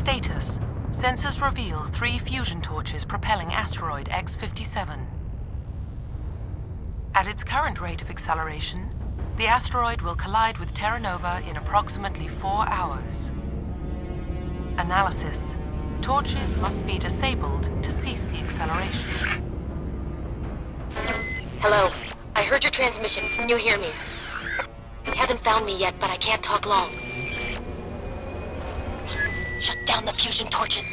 Status. Sensors reveal 3 fusion torches propelling asteroid X57. At its current rate of acceleration, the asteroid will collide with Terra Nova in approximately 4 hours. Analysis. Torches must be disabled to cease the acceleration. Hello. I heard your transmission. Can you hear me? You haven't found me yet, but I can't talk long. Shut down the fusion torches.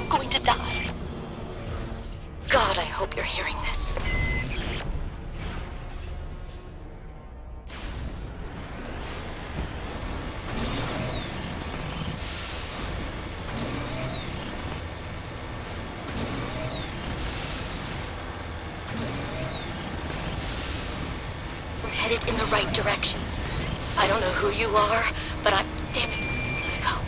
I'm going to die. God, I hope you're hearing this. We're headed in the right direction. I don't know who you are, but I'm... Damn it. Go.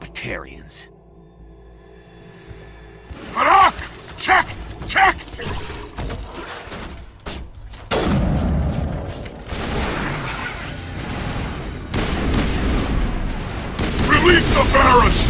Batarians. Barak! Checked! Checked! Release the Varus!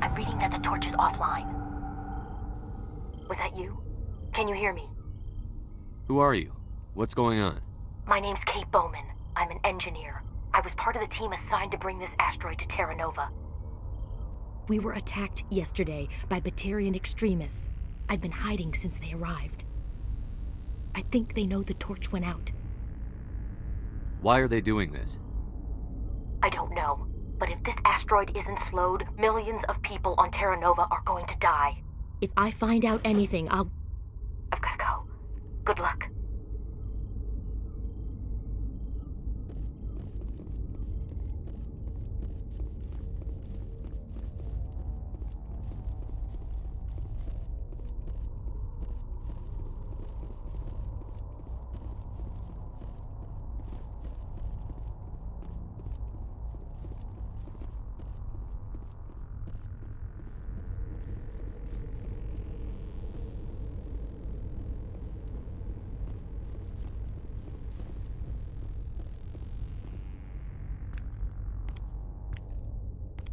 I'm reading that the torch is offline. Was that you? Can you hear me? Who are you? What's going on? My name's Kate Bowman. I'm an engineer. I was part of the team assigned to bring this asteroid to Terra Nova. We were attacked yesterday by Batarian extremists. I've been hiding since they arrived. I think they know the torch went out. Why are they doing this? I don't know, but if this asteroid isn't slowed, millions of people on Terra Nova are going to die. If I find out anything, I've gotta go. Good luck.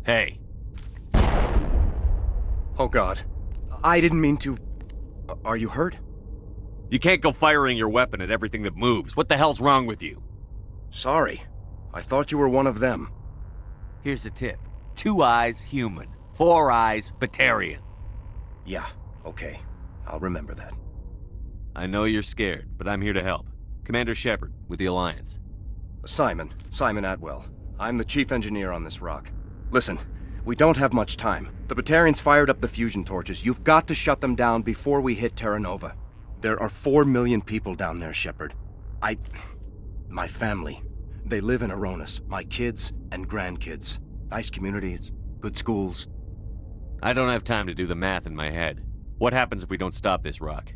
Hey. Oh God. I didn't mean to... Are you hurt? You can't go firing your weapon at everything that moves. What the hell's wrong with you? Sorry. I thought you were one of them. Here's a tip. 2 eyes, human. 4 eyes, Batarian. Yeah, okay. I'll remember that. I know you're scared, but I'm here to help. Commander Shepard, with the Alliance. Simon Atwell. I'm the chief engineer on this rock. Listen, we don't have much time. The Batarians fired up the fusion torches. You've got to shut them down before we hit Terra Nova. There are 4 million people down there, Shepard. My family. They live in Aronis. My kids and grandkids. Nice communities, good schools. I don't have time to do the math in my head. What happens if we don't stop this rock?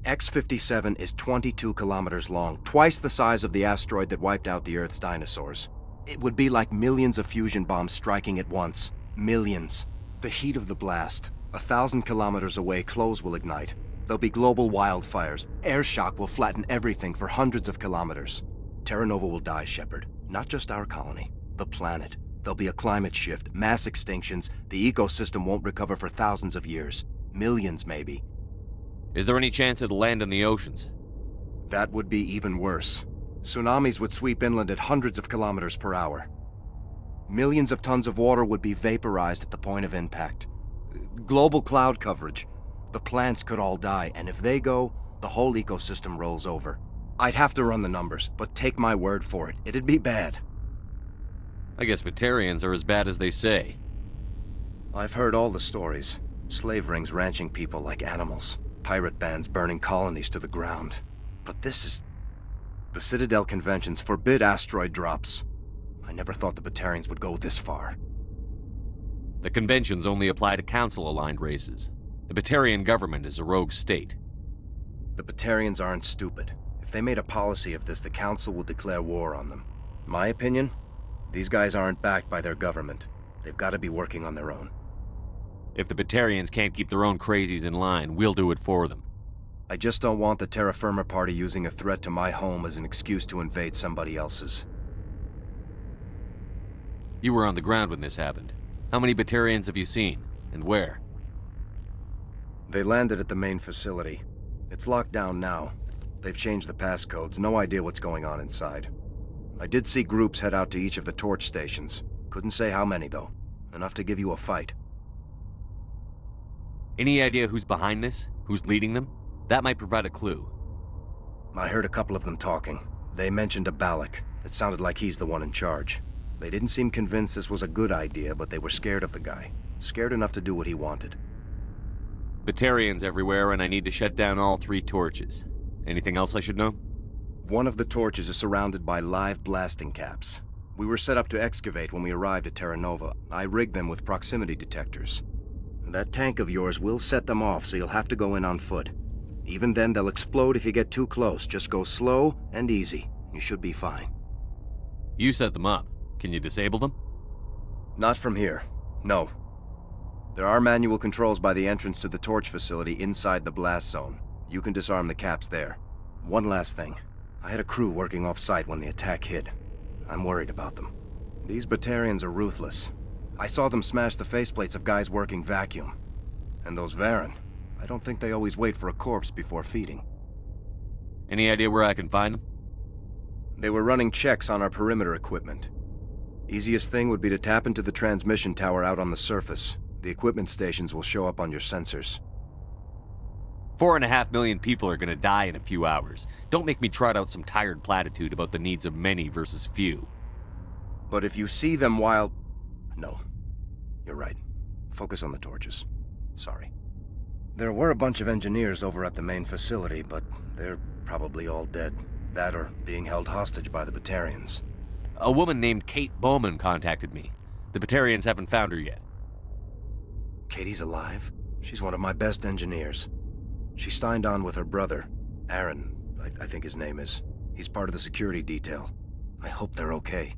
X57 is 22 kilometers long, twice the size of the asteroid that wiped out the Earth's dinosaurs. It would be like millions of fusion bombs striking at once. Millions. The heat of the blast. 1,000 kilometers away, clothes will ignite. There'll be global wildfires. Air shock will flatten everything for hundreds of kilometers. Terra Nova will die, Shepard. Not just our colony. The planet. There'll be a climate shift, mass extinctions. The ecosystem won't recover for thousands of years. Millions, maybe. Is there any chance it'll land in the oceans? That would be even worse. Tsunamis would sweep inland at hundreds of kilometers per hour. Millions of tons of water would be vaporized at the point of impact. Global cloud coverage. The plants could all die, and if they go, the whole ecosystem rolls over. I'd have to run the numbers, but take my word for it, it'd be bad. I guess Batarians are as bad as they say. I've heard all the stories. Slave rings ranching people like animals. Pirate bands burning colonies to the ground. But this is... The Citadel conventions forbid asteroid drops. I never thought the Batarians would go this far. The conventions only apply to Council-aligned races. The Batarian government is a rogue state. The Batarians aren't stupid. If they made a policy of this, the Council will declare war on them. My opinion? These guys aren't backed by their government. They've got to be working on their own. If the Batarians can't keep their own crazies in line, we'll do it for them. I just don't want the Terra Firma Party using a threat to my home as an excuse to invade somebody else's. You were on the ground when this happened. How many Batarians have you seen, and where? They landed at the main facility. It's locked down now. They've changed the passcodes, no idea what's going on inside. I did see groups head out to each of the torch stations. Couldn't say how many, though. Enough to give you a fight. Any idea who's behind this? Who's leading them? That might provide a clue. I heard a couple of them talking. They mentioned a Balak. It sounded like he's the one in charge. They didn't seem convinced this was a good idea, but they were scared of the guy. Scared enough to do what he wanted. Batarians everywhere, and I need to shut down all 3 torches. Anything else I should know? One of the torches is surrounded by live blasting caps. We were set up to excavate when we arrived at Terra Nova. I rigged them with proximity detectors. That tank of yours will set them off, so you'll have to go in on foot. Even then, they'll explode if you get too close. Just go slow and easy. You should be fine. You set them up. Can you disable them? Not from here. No. There are manual controls by the entrance to the torch facility inside the blast zone. You can disarm the caps there. One last thing. I had a crew working off-site when the attack hit. I'm worried about them. These Batarians are ruthless. I saw them smash the faceplates of guys working vacuum. And those Varen, I don't think they always wait for a corpse before feeding. Any idea where I can find them? They were running checks on our perimeter equipment. Easiest thing would be to tap into the transmission tower out on the surface. The equipment stations will show up on your sensors. 4.5 million people are gonna die in a few hours. Don't make me trot out some tired platitude about the needs of many versus few. But if you see them while... No. You're right. Focus on the torches. Sorry. There were a bunch of engineers over at the main facility, but they're probably all dead. That or being held hostage by the Batarians. A woman named Kate Bowman contacted me. The Batarians haven't found her yet. Katie's alive? She's one of my best engineers. She signed on with her brother, Aaron, I think his name is. He's part of the security detail. I hope they're okay.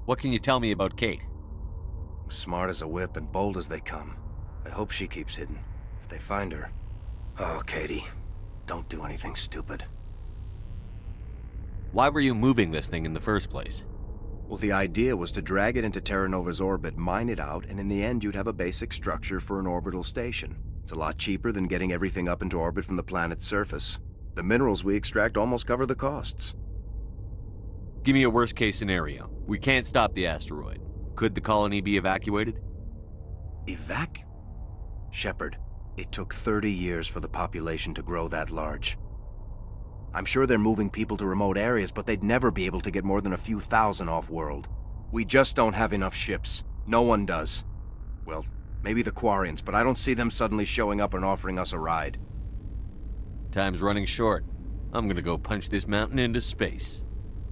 What can you tell me about Kate? Smart as a whip and bold as they come. I hope she keeps hidden. If they find her... Oh, Katie. Don't do anything stupid. Why were you moving this thing in the first place? Well, the idea was to drag it into Terra Nova's orbit, mine it out, and in the end you'd have a basic structure for an orbital station. It's a lot cheaper than getting everything up into orbit from the planet's surface. The minerals we extract almost cover the costs. Give me a worst-case scenario. We can't stop the asteroid. Could the colony be evacuated? Shepard, it took 30 years for the population to grow that large. I'm sure they're moving people to remote areas, but they'd never be able to get more than a few thousand off-world. We just don't have enough ships. No one does. Well, maybe the Quarians, but I don't see them suddenly showing up and offering us a ride. Time's running short. I'm gonna go punch this mountain into space.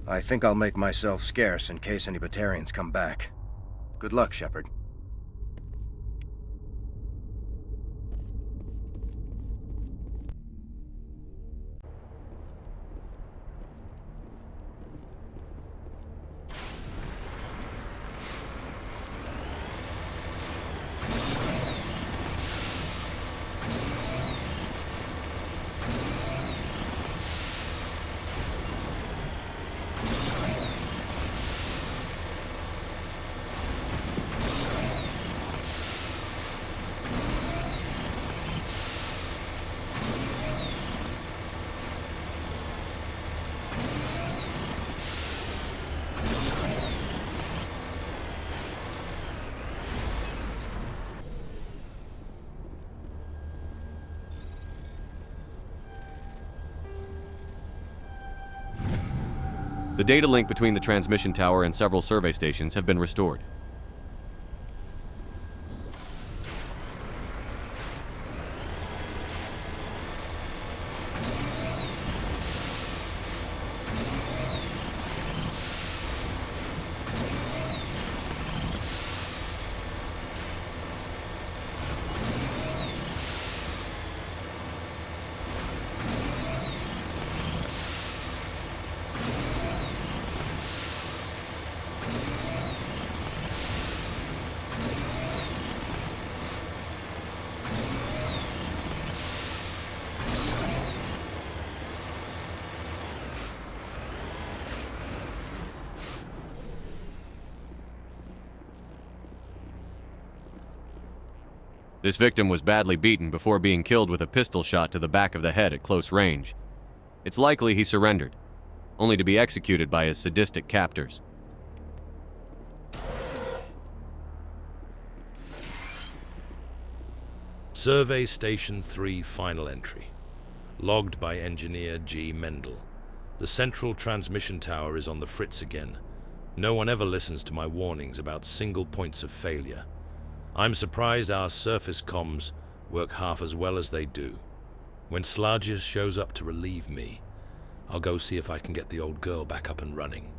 I think I'll make myself scarce in case any Batarians come back. Good luck, Shepard. The data link between the transmission tower and several survey stations have been restored. This victim was badly beaten before being killed with a pistol shot to the back of the head at close range. It's likely he surrendered, only to be executed by his sadistic captors. Survey Station 3 final entry. Logged by Engineer G. Mendel. The central transmission tower is on the fritz again. No one ever listens to my warnings about single points of failure. I'm surprised our surface comms work half as well as they do. When Sludge shows up to relieve me, I'll go see if I can get the old girl back up and running.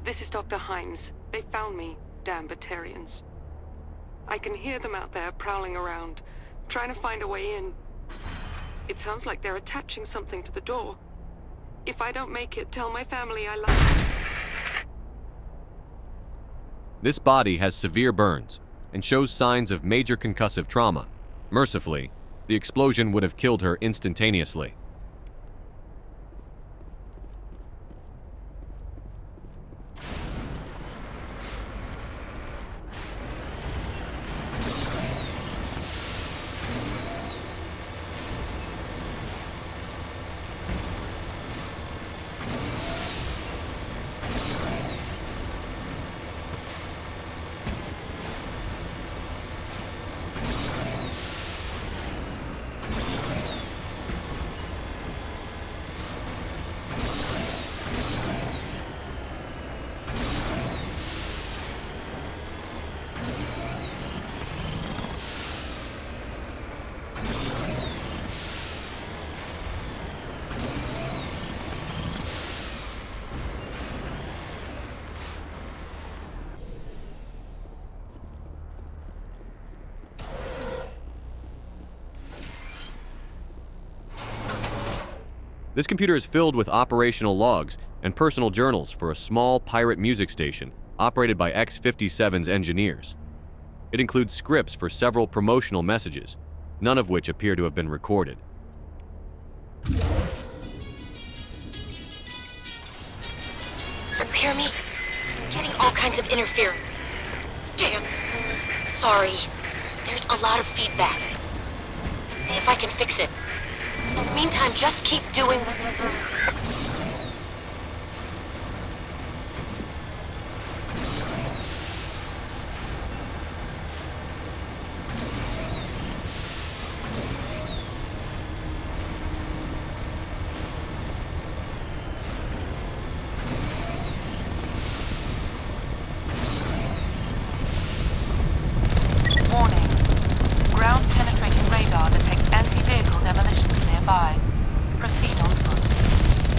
This is Dr. Himes. They found me, damn Batarians. I can hear them out there prowling around, trying to find a way in. It sounds like they're attaching something to the door. If I don't make it, tell my family I love them. This body has severe burns and shows signs of major concussive trauma. Mercifully, the explosion would have killed her instantaneously. This computer is filled with operational logs and personal journals for a small pirate music station operated by X57's engineers. It includes scripts for several promotional messages, none of which appear to have been recorded. Hear me? I'm getting all kinds of interference. Damn. Sorry. There's a lot of feedback. See if I can fix it. In the meantime, just keep doing what you're doing. Warning. Ground-penetrating radar detects anti-vehicle demolitions nearby. Proceed on foot.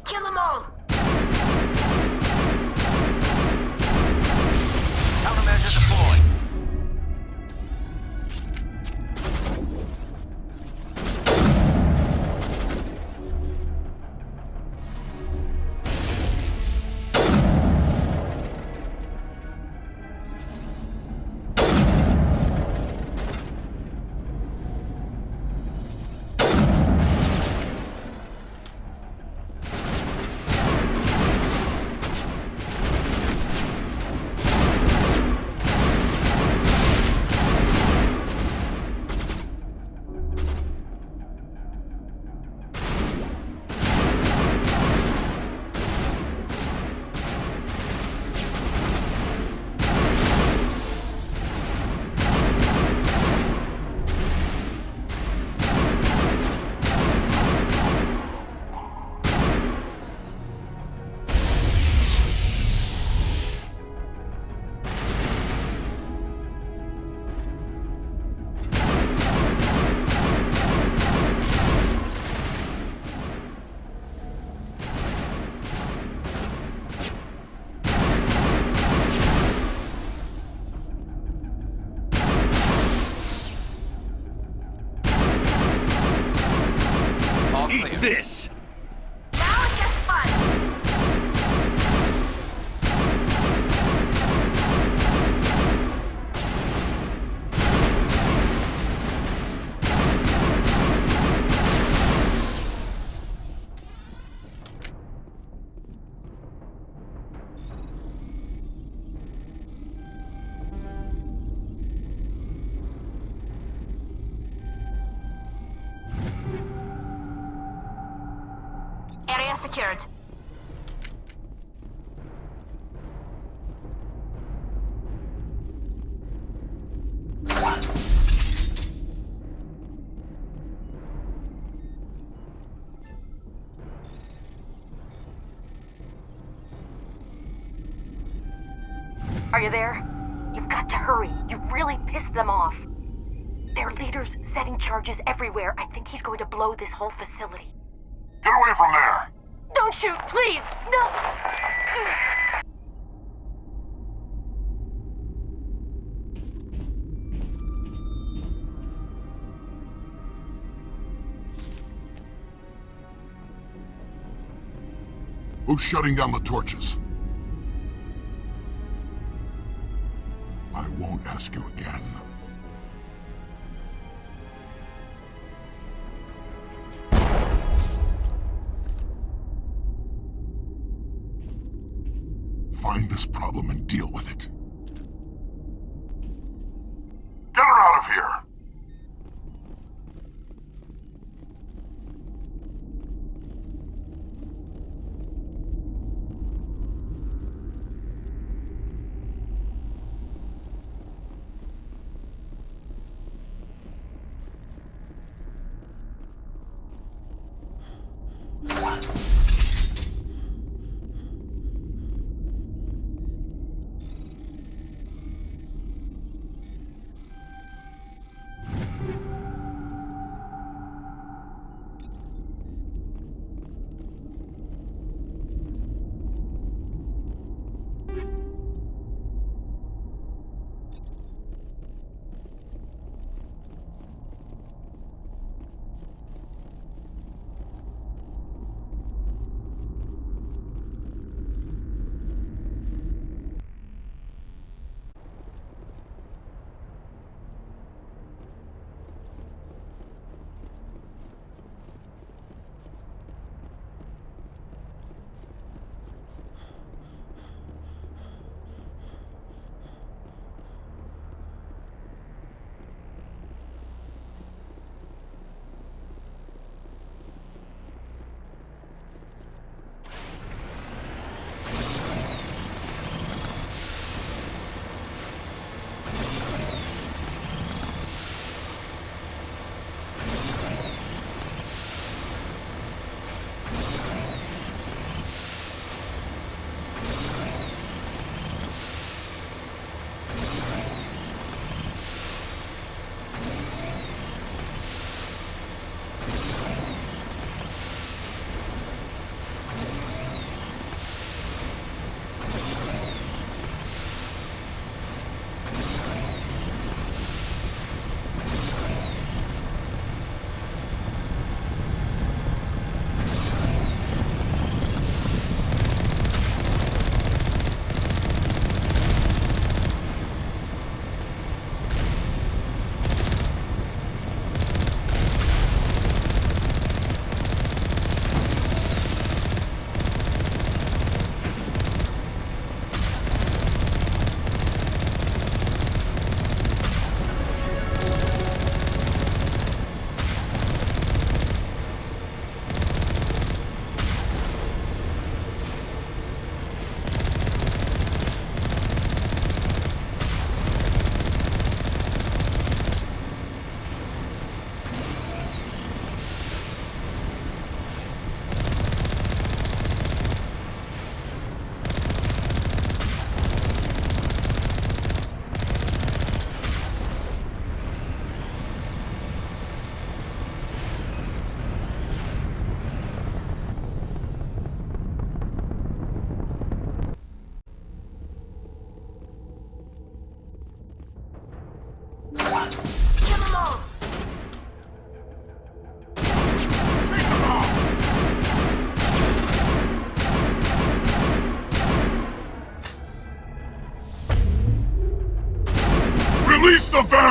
Kill them all! Countermeasure deployed. Eat this! Now it gets fun! Area secured. Are you there? You've got to hurry. You've really pissed them off. Their leader's setting charges everywhere. I think he's going to blow this whole facility. Get away from there! Don't shoot, please! No! Who's shutting down the torches? I won't ask you again. Find this problem and deal with it. Get her out of here!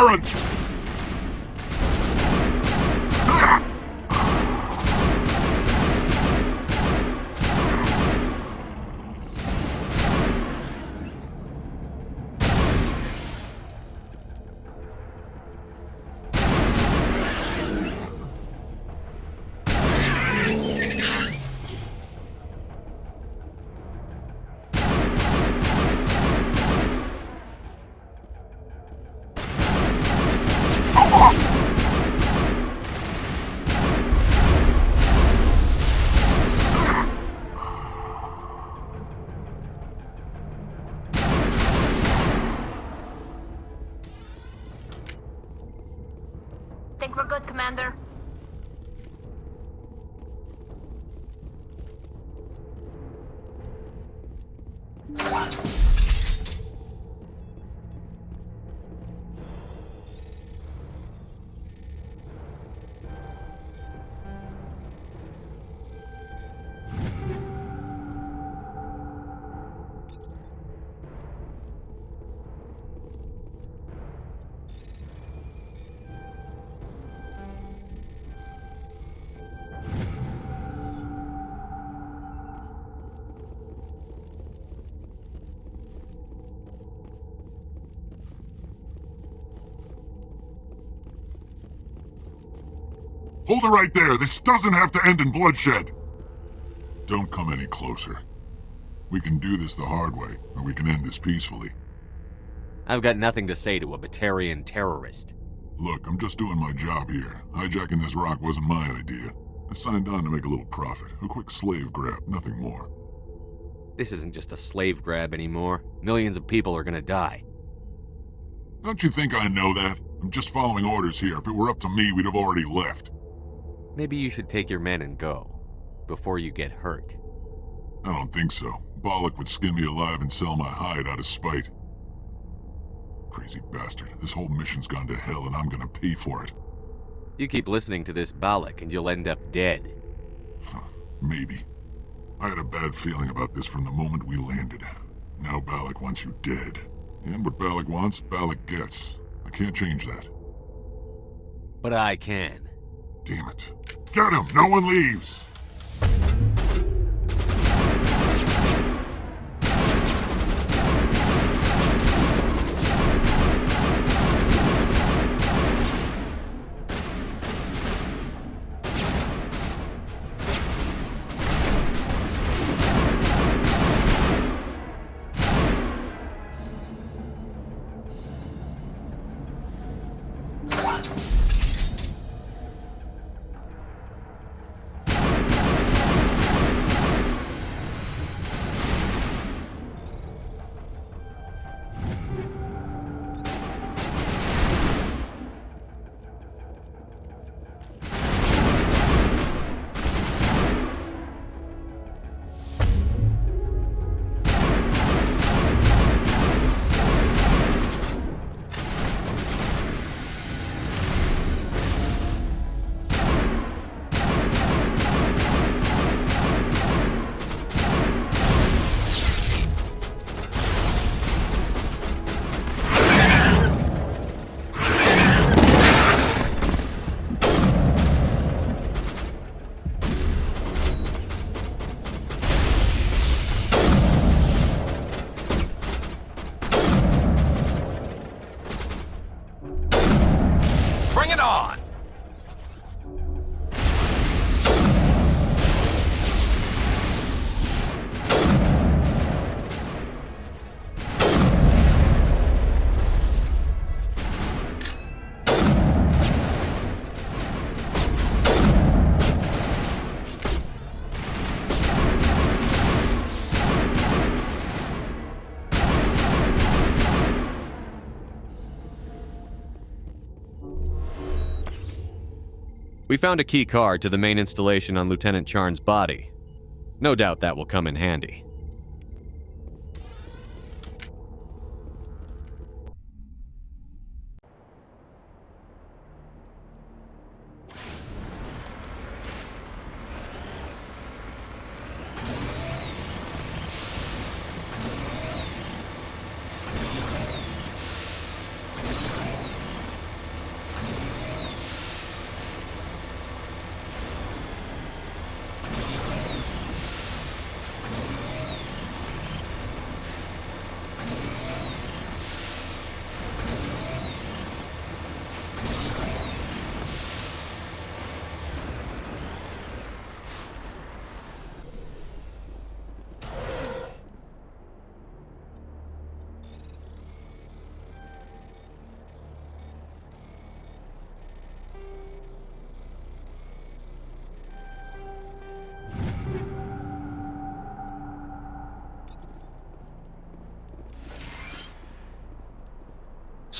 Terran! Think we're good, Commander? Hold it right there. This doesn't have to end in bloodshed. Don't come any closer. We can do this the hard way, or we can end this peacefully. I've got nothing to say to a Batarian terrorist. Look, I'm just doing my job here. Hijacking this rock wasn't my idea. I signed on to make a little profit. A quick slave grab, nothing more. This isn't just a slave grab anymore. Millions of people are gonna die. Don't you think I know that? I'm just following orders here. If it were up to me, we'd have already left. Maybe you should take your men and go, before you get hurt. I don't think so. Bollock would skin me alive and sell my hide out of spite. Crazy bastard. This whole mission's gone to hell and I'm gonna pay for it. You keep listening to this Bollock and you'll end up dead. Maybe. I had a bad feeling about this from the moment we landed. Now Bollock wants you dead. And what Bollock wants, Bollock gets. I can't change that. But I can. Damn it. Get him! No one leaves! We found a key card to the main installation on Lieutenant Charn's body. No doubt that will come in handy.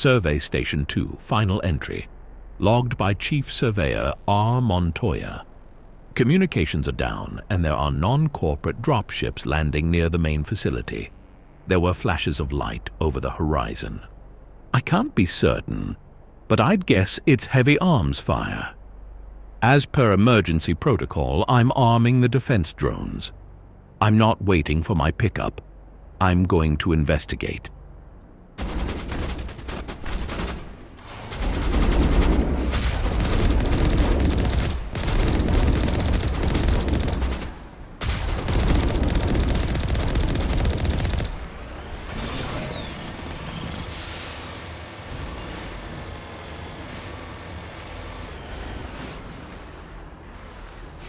Survey Station 2, final entry. Logged by Chief Surveyor R. Montoya. Communications are down, and there are non-corporate dropships landing near the main facility. There were flashes of light over the horizon. I can't be certain, but I'd guess it's heavy arms fire. As per emergency protocol, I'm arming the defense drones. I'm not waiting for my pickup. I'm going to investigate.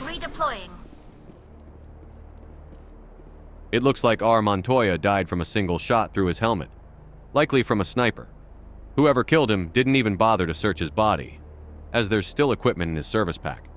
Redeploying. It looks like R. Montoya died from a single shot through his helmet, likely from a sniper. Whoever killed him didn't even bother to search his body, as there's still equipment in his service pack.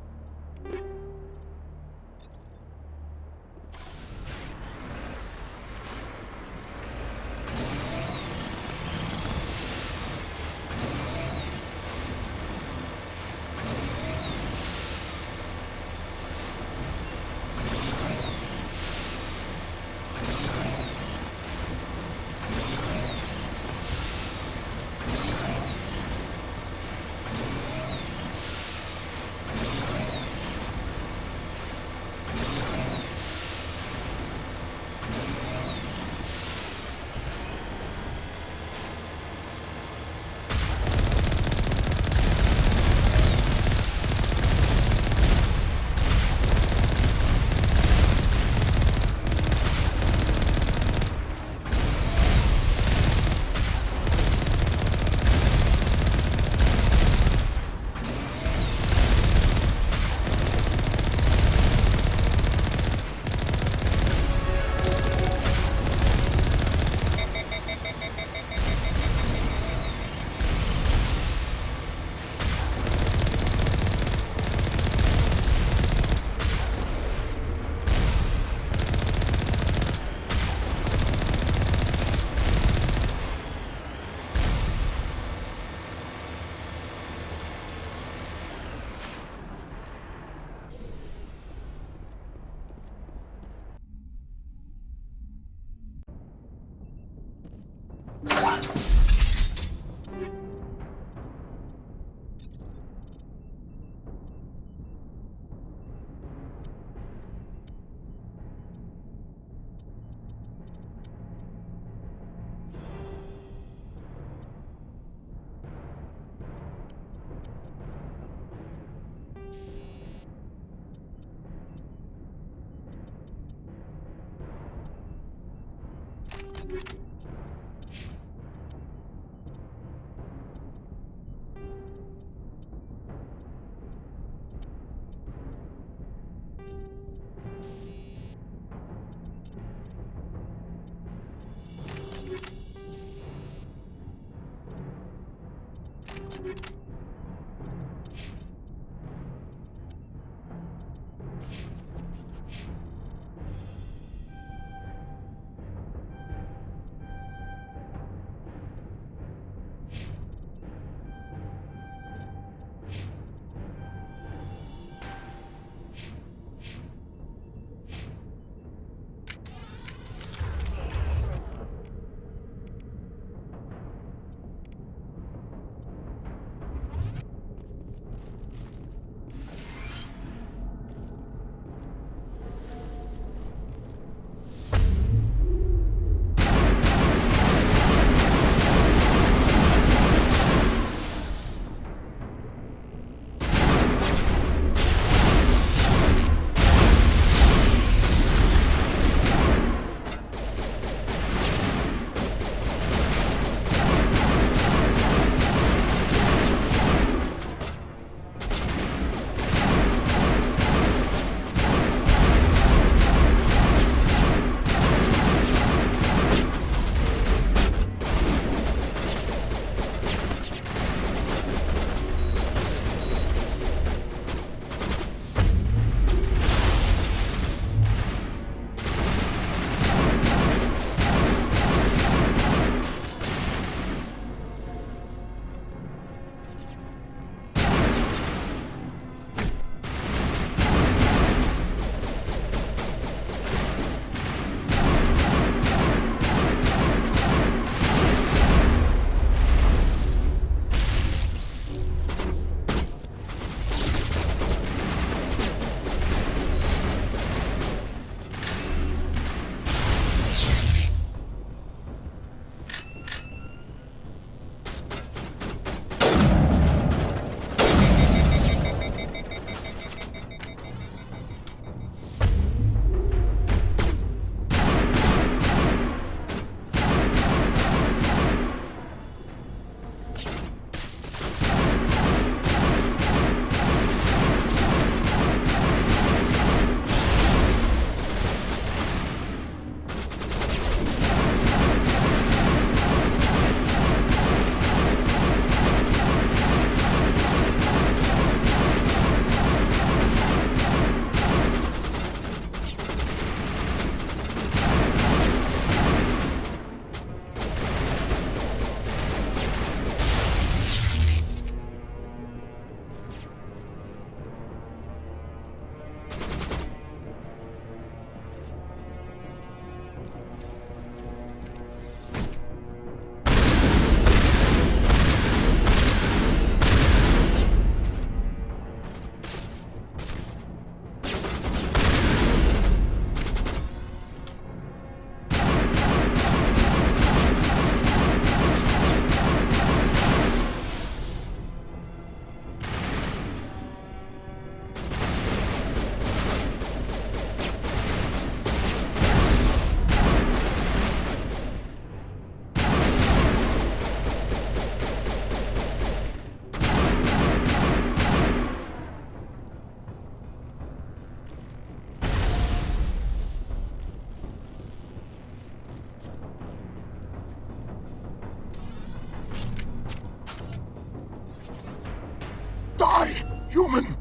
Human!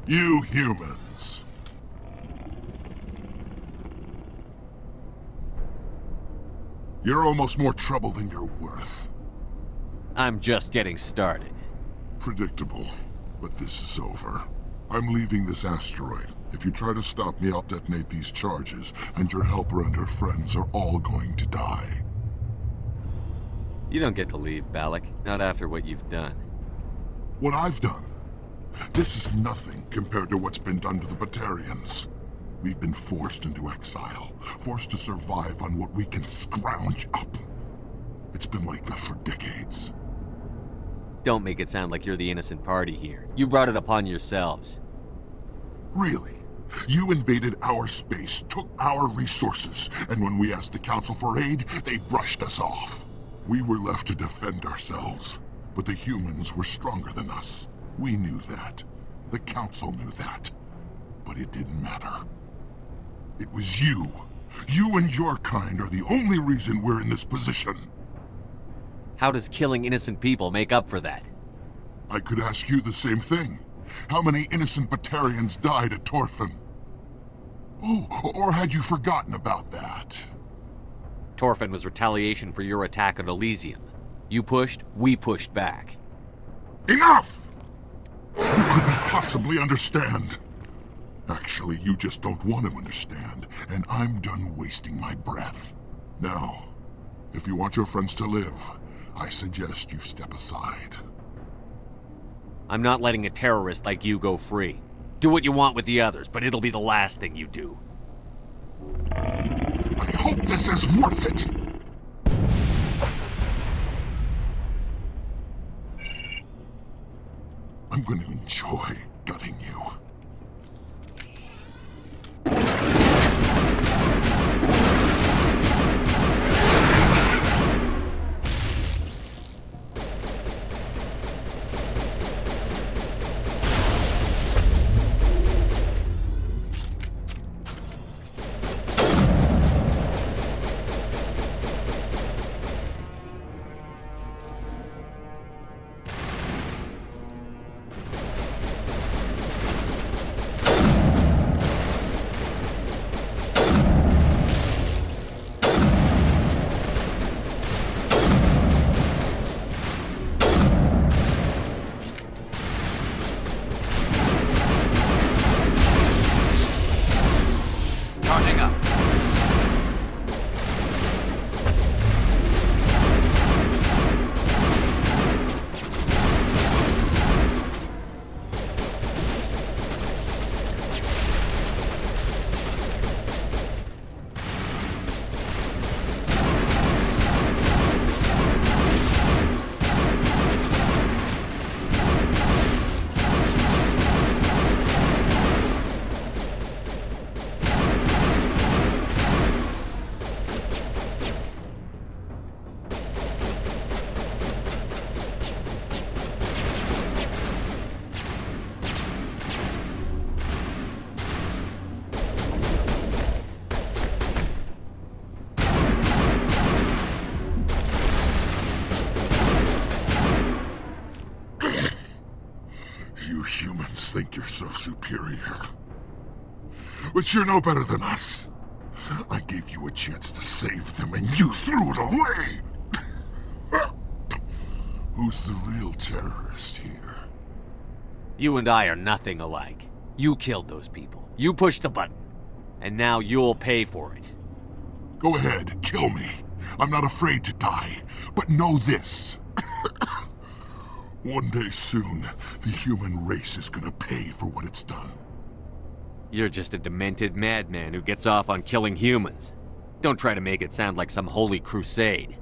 You humans. You're almost more trouble than you're worth. I'm just getting started. Predictable, but this is over. I'm leaving this asteroid. If you try to stop me, I'll detonate these charges, and your helper and her friends are all going to die. You don't get to leave, Balak. Not after what you've done. What I've done? This is nothing compared to what's been done to the Batarians. We've been forced into exile, forced to survive on what we can scrounge up. It's been like that for decades. Don't make it sound like you're the innocent party here. You brought it upon yourselves. Really? You invaded our space, took our resources, and when we asked the Council for aid, they brushed us off. We were left to defend ourselves, but the humans were stronger than us. We knew that. The Council knew that. But it didn't matter. It was you. You and your kind are the only reason we're in this position. How does killing innocent people make up for that? I could ask you the same thing. How many innocent Batarians died at Torfan? Oh, or had you forgotten about that? Torfan was retaliation for your attack on Elysium. You pushed, we pushed back. Enough! You couldn't possibly understand. Actually, you just don't want to understand, and I'm done wasting my breath. Now, if you want your friends to live, I suggest you step aside. I'm not letting a terrorist like you go free. Do what you want with the others, but it'll be the last thing you do. I hope this is worth it! I'm going to enjoy gutting you. Think you're so superior. But you're no better than us. I gave you a chance to save them and you threw it away! Who's the real terrorist here? You and I are nothing alike. You killed those people. You pushed the button. And now you'll pay for it. Go ahead, kill me. I'm not afraid to die. But know this. One day soon, the human race is gonna pay for what it's done. You're just a demented madman who gets off on killing humans. Don't try to make it sound like some holy crusade.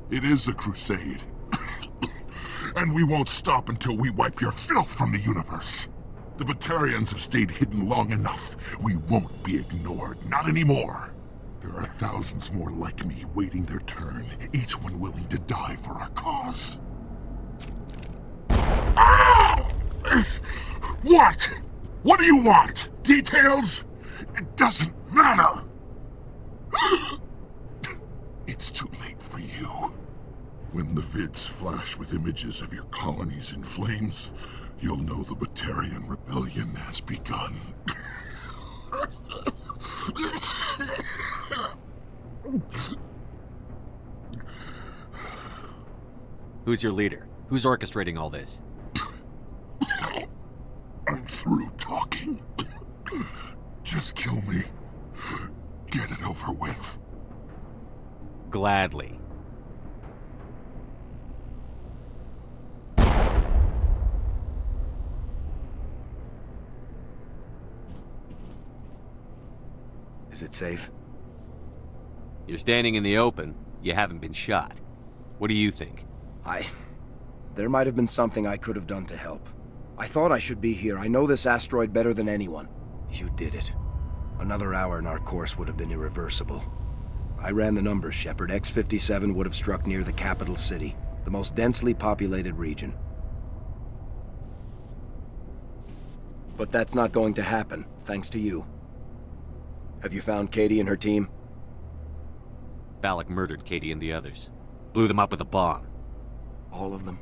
It is a crusade. And we won't stop until we wipe your filth from the universe. The Batarians have stayed hidden long enough. We won't be ignored, not anymore. There are thousands more like me waiting their turn, each one willing to die for our cause. What? What do you want? Details? It doesn't matter! It's too late for you. When the vids flash with images of your colonies in flames, you'll know the Batarian rebellion has begun. Who's your leader? Who's orchestrating all this? I'm through talking. Just kill me. Get it over with. Gladly. Is it safe? You're standing in the open. You haven't been shot. What do you think? There might have been something I could have done to help. I thought I should be here. I know this asteroid better than anyone. You did it. Another hour and our course would have been irreversible. I ran the numbers, Shepard. X57 would have struck near the capital city, the most densely populated region. But that's not going to happen, thanks to you. Have you found Katie and her team? Balak murdered Katie and the others. Blew them up with a bomb. All of them?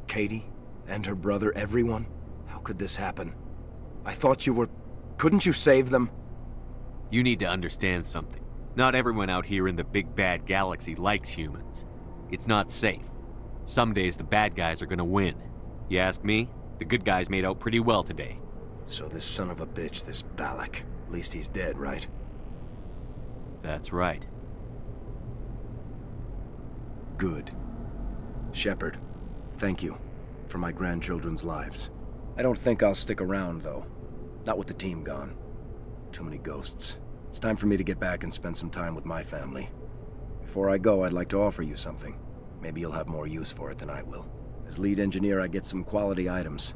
Katie? And her brother, everyone? How could this happen? I thought you were... Couldn't you save them? You need to understand something. Not everyone out here in the big bad galaxy likes humans. It's not safe. Some days the bad guys are gonna win. You ask me, the good guys made out pretty well today. So this son of a bitch, this Balak, at least he's dead, right? That's right. Good. Shepard, thank you for my grandchildren's lives. I don't think I'll stick around, though. Not with the team gone. Too many ghosts. It's time for me to get back and spend some time with my family. Before I go, I'd like to offer you something. Maybe you'll have more use for it than I will. As lead engineer, I get some quality items.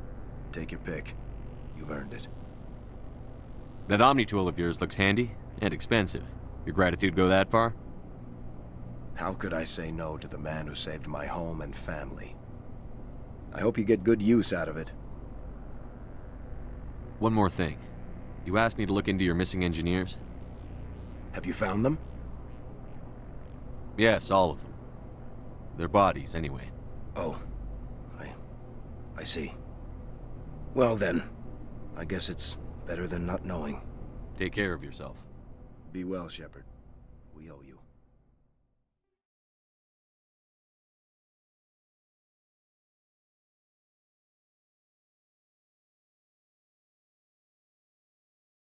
Take your pick. You've earned it. That Omni tool of yours looks handy and expensive. Your gratitude go that far? How could I say no to the man who saved my home and family? I hope you get good use out of it. One more thing. You asked me to look into your missing engineers? Have you found them? Yes, all of them. Their bodies, anyway. Oh. I see. Well then, I guess it's better than not knowing. Take care of yourself. Be well, Shepard. We owe you.